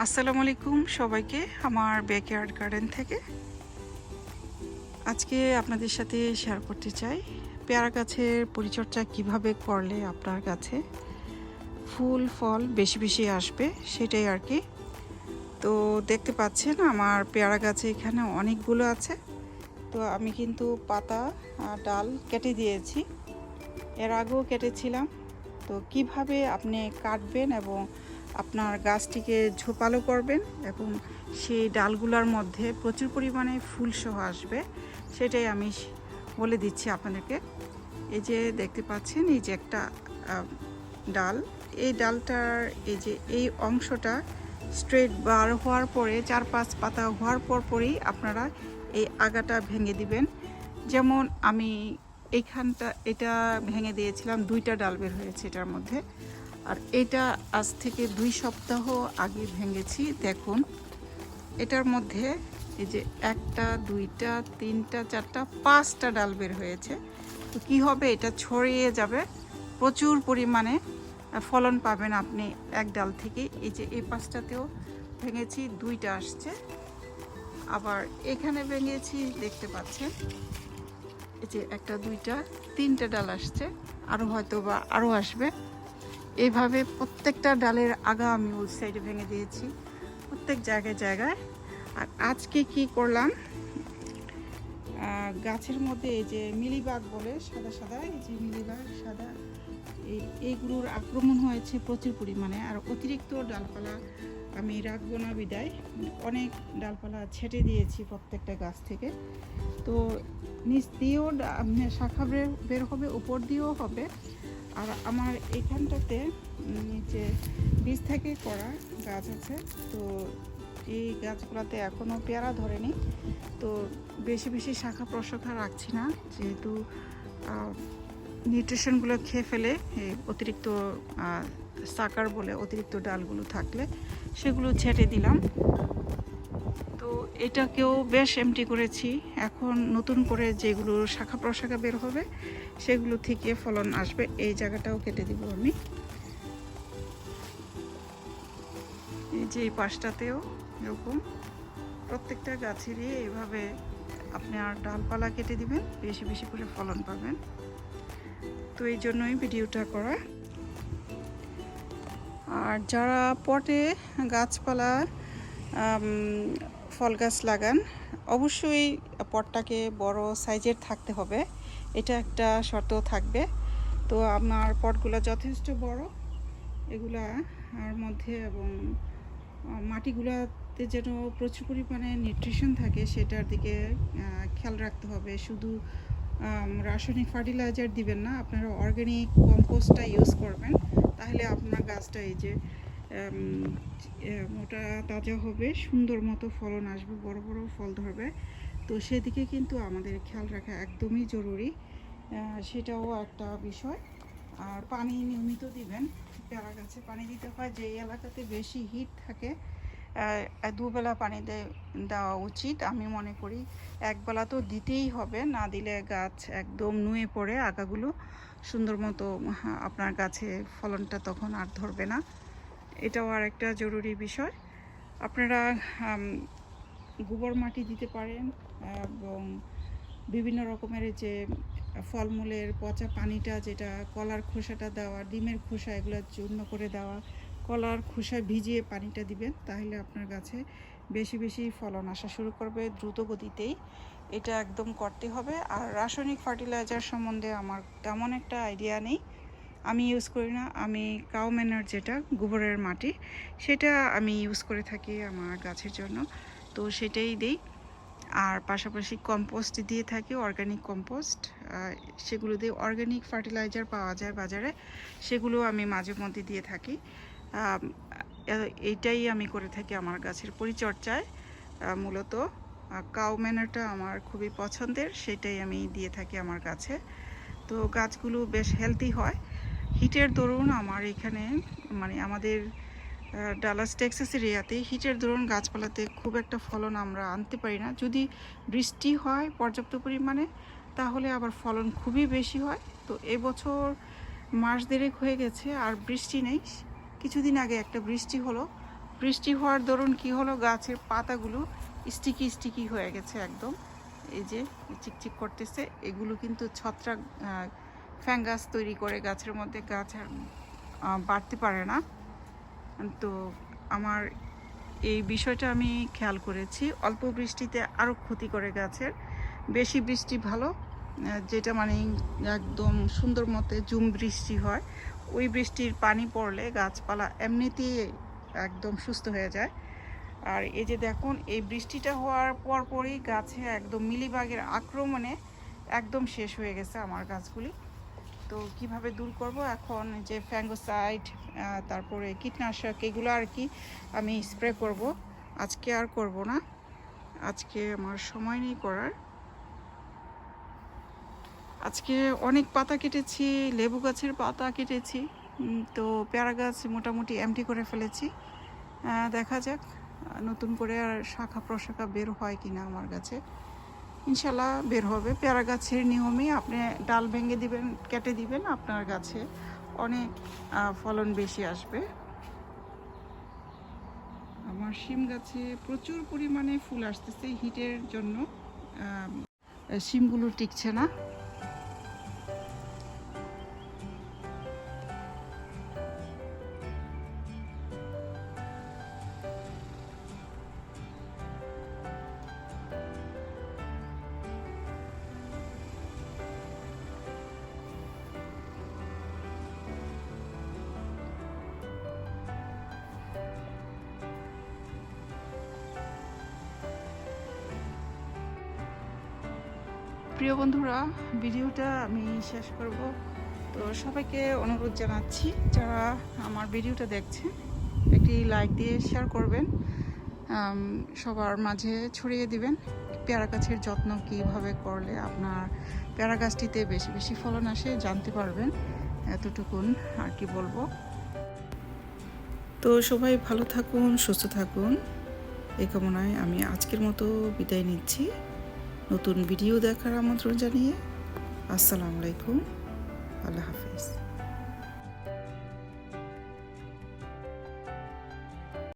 আসসালামু আলাইকুম সবাইকে আমার ব্যাকয়ার্ড গার্ডেন থেকে। আজকে আপনাদের সাথে শেয়ার করতে চাই পেয়ারা গাছের পরিচর্যা কিভাবে করলে আপনার গাছে ফুল ফল বেশি বেশি আসবে, সেটাই আর কি। তো দেখতে পাচ্ছেন আমার পেয়ারা গাছে এখানে অনেকগুলো আছে। তো আমি কিন্তু পাতা ডাল কেটে দিয়েছি, এর আগেও কেটেছিলাম। তো কিভাবে আপনি কাটবেন এবং আপনার গাছটিকে ঝোপালো করবেন এবং সেই ডালগুলোর মধ্যে প্রচুর পরিমাণে ফুলসহ আসবে, সেটাই আমি বলে দিচ্ছি আপনাদেরকে। এই যে দেখতে পাচ্ছেন, এই যে একটা ডাল, এই ডালটার এই যে এই অংশটা স্ট্রেট বার হওয়ার পরে 4-5 পাতা হওয়ার পরেই আপনারা এই আগাটা ভেঙে দিবেন। যেমন আমি এইখানটা এটা ভেঙে দিয়েছিলাম, 2টা ডাল বের হয়েছে এটার মধ্যে। আর এটা আজ থেকে 2 সপ্তাহ আগে ভেঙেছি। দেখুন এটার মধ্যে এই যে 1টা 2টা 3টা 4টা 5টা ডাল বের হয়েছে। তো কী হবে, এটা ছড়িয়ে যাবে, প্রচুর পরিমাণে ফলন পাবেন আপনি এক ডাল থেকে। এই যে এই 5টাতেও ভেঙেছি, 2টা আসছে। আবার এখানে ভেঙেছি, দেখতে পাচ্ছেন এই যে 1টা 2টা 3টা ডাল আসছে, আরও হয়তো বা আরও আসবে। এইভাবে প্রত্যেকটা ডালের আগা আমি ওই সাইডে ভেঙে দিয়েছি, প্রত্যেক জায়গায় জায়গায়। আর আজকে কি করলাম, গাছের মধ্যে এই যে মিলিবাগ বলে সাদা সাদা, এই যে মিলিবাগ সাদা, এইগুলোর আক্রমণ হয়েছে প্রচুর পরিমাণে। আর অতিরিক্ত ডালপালা আমি রাখবো না বিদায়, অনেক ডালপালা ছেটে দিয়েছি প্রত্যেকটা গাছ থেকে। তো নিচ দিয়েও শাখা বের হবে, উপর দিয়েও হবে। আর আমার এখানটাতে নিচে বীজ থেকে করা গাছ আছে, তো এই গাছগুলোতে এখনও পেয়ারা ধরেনি। তো বেশি বেশি শাখা প্রশাখা রাখছি না, যেহেতু নিউট্রিশনগুলো খেয়ে ফেলে। অতিরিক্ত সাকার বলে অতিরিক্ত ডালগুলো থাকলে সেগুলো ছেটে দিলাম। তো এটাকেও বেশ এমটি করেছি। এখন নতুন করে যেগুলো শাখা প্রশাখা বের হবে সেগুলো থেকে ফলন আসবে। এই জায়গাটাও কেটে দিব আমি। এই যে এই পাশটাতেও এরকম প্রত্যেকটা গাছেরই এইভাবে আপনার ডালপালা কেটে দিবেন, বেশি বেশি করে ফলন পাবেন। তো এই জন্যই ভিডিওটা করা। আর যারা পটে গাছপালা ফল গাছ লাগান, অবশ্যই পটটাকে বড় সাইজের থাকতে হবে, এটা একটা শর্ত থাকবে। তো আমার পটগুলো যথেষ্ট বড়, এগুলা আর মধ্যে এবং মাটিগুলোতে যেন প্রচুর পরিমাণে নিউট্রিশন থাকে সেটার দিকে খেয়াল রাখতে হবে। শুধু রাসায়নিক ফার্টিলাইজার দিবেন না, আপনারা অর্গানিক কম্পোস্টটা ইউজ করবেন, তাহলে আপনার গাছটা এই যে মোটা তাজা হবে, সুন্দর মতো ফলন আসবে, বড় বড় ফল ধরবে। তো সেদিকে কিন্তু আমাদের খেয়াল রাখা একদমই জরুরি, সেটাও একটা বিষয়। আর পানি নিয়মিত দিবেন, পেয়ারা গাছে পানি দিতে হয়। যে এলাকাতে বেশি হিট থাকে দুবেলা পানি দেওয়া উচিত আমি মনে করি। একবেলা তো দিতেই হবে, না দিলে গাছ একদম নুয়ে পড়ে, আগাগুলো সুন্দর মতো আপনার গাছে ফলনটা তখন আর ধরবে না। এটাও আর একটা জরুরি বিষয়। আপনারা গোবর মাটি দিতে পারেন এবং বিভিন্ন রকমের যে ফলমূলের পচা পানিটা, যেটা কলার খোসাটা দেওয়া, ডিমের খোসা এগুলো চূর্ণ করে দেওয়া, কলার খোসা ভিজিয়ে পানিটা দিবেন, তাহলে আপনার গাছে বেশি বেশি ফলন আসা শুরু করবে দ্রুত গতিতেই। এটা একদম করতে হবে। আর রাসায়নিক ফার্টিলাইজার সম্বন্ধে আমার তেমন একটা আইডিয়া নেই, আমি ইউজ করি না। আমি কাউ ম্যানার, যেটা গোবরের মাটি, সেটা আমি ইউজ করে থাকি আমার গাছের জন্য, তো সেটাই দিই। আর পাশাপাশি কম্পোস্ট দিয়ে থাকি, অর্গানিক কম্পোস্ট, সেগুলো দিয়ে অর্গানিক ফার্টিলাইজার পাওয়া যায় বাজারে, সেগুলো আমি মাঝে মধ্যে দিয়ে থাকি। এইটাই আমি করে থাকি আমার গাছের পরিচর্যায়। মূলত কাউ ম্যানারটা আমার খুবই পছন্দের, সেটাই আমি দিয়ে থাকি আমার গাছে। তো গাছগুলো বেশ হেলদি হয়। হিটের দরুন আমার এখানে মানে আমাদের ডালাস টেক্সাস এরিয়াতে হিটের দরুন গাছপালাতে খুব একটা ফলন আমরা আনতে পারি না। যদি বৃষ্টি হয় পর্যাপ্ত পরিমাণে, তাহলে আবার ফলন খুবই বেশি হয়। তো এবছর মাস দেড়েক হয়ে গেছে আর বৃষ্টি নেই। কিছুদিন আগে একটা বৃষ্টি হলো, বৃষ্টি হওয়ার দরুন কি হলো, গাছের পাতাগুলো স্টিকি স্টিকি হয়ে গেছে একদম। এই যে চিকচিক করতেছে, এগুলো কিন্তু ছত্রাক ফ্যাঙ্গাস তৈরি করে গাছের মধ্যে, গাছ আর বাড়তে পারে না। তো আমার এই বিষয়টা আমি খেয়াল করেছি। অল্প বৃষ্টিতে আরও ক্ষতি করে গাছের, বেশি বৃষ্টি ভালো, যেটা মানে একদম সুন্দর মতে ঝুম বৃষ্টি হয়, ওই বৃষ্টির পানি পড়লে গাছপালা এমনিতেই একদম সুস্থ হয়ে যায়। আর এই যে দেখুন, এই বৃষ্টিটা হওয়ার পরপরই গাছে একদম মিলিবাগের আক্রমণে একদম শেষ হয়ে গেছে আমার গাছগুলি। তো কিভাবে দূর করব এখন, যে ফ্যাঙ্গোসাইড তারপরে কীটনাশক এগুলো আর কি আমি স্প্রে করব। আজকে আর করব না, আজকে আমার সময় নেই করার। আজকে অনেক পাতা কেটেছি, লেবু গাছের পাতা কেটেছি, তো পেয়ারা গাছ মোটামুটি এমটি করে ফেলেছি। দেখা যাক নতুন করে আর শাখা প্রশাখা বের হয় কি না আমার গাছে। ইনশাল্লাহ বের হবে। পেয়ারা গাছের নিয়মে আপনি ডাল ভেঙে দিবেন, কেটে দিবেন, আপনার গাছে অনেক ফলন বেশি আসবে। আমার শিম গাছে প্রচুর পরিমাণে ফুল আসতেছে, হিটের জন্য শিমগুলো টিকছে না। প্রিয় বন্ধুরা, ভিডিওটা আমি শেষ করব। তো সবাইকে অনুরোধ জানাচ্ছি, যারা আমার ভিডিওটা দেখছেন একটি লাইক দিয়ে শেয়ার করবেন, সবার মাঝে ছড়িয়ে দিবেন। পেয়ারা গাছের যত্ন কীভাবে করলে আপনার পেয়ারা গাছটিতে বেশি বেশি ফলন আসে জানতে পারবেন, এতটুকুন আর কি বলবো। তো সবাই ভালো থাকুন, সুস্থ থাকুন, এই কামনায় আমি আজকের মতো বিদায় নিচ্ছি। নতুন ভিডিও দেখার আমন্ত্রণ জানিয়ে আসসালামু আলাইকুম, আল্লাহ হাফেজ।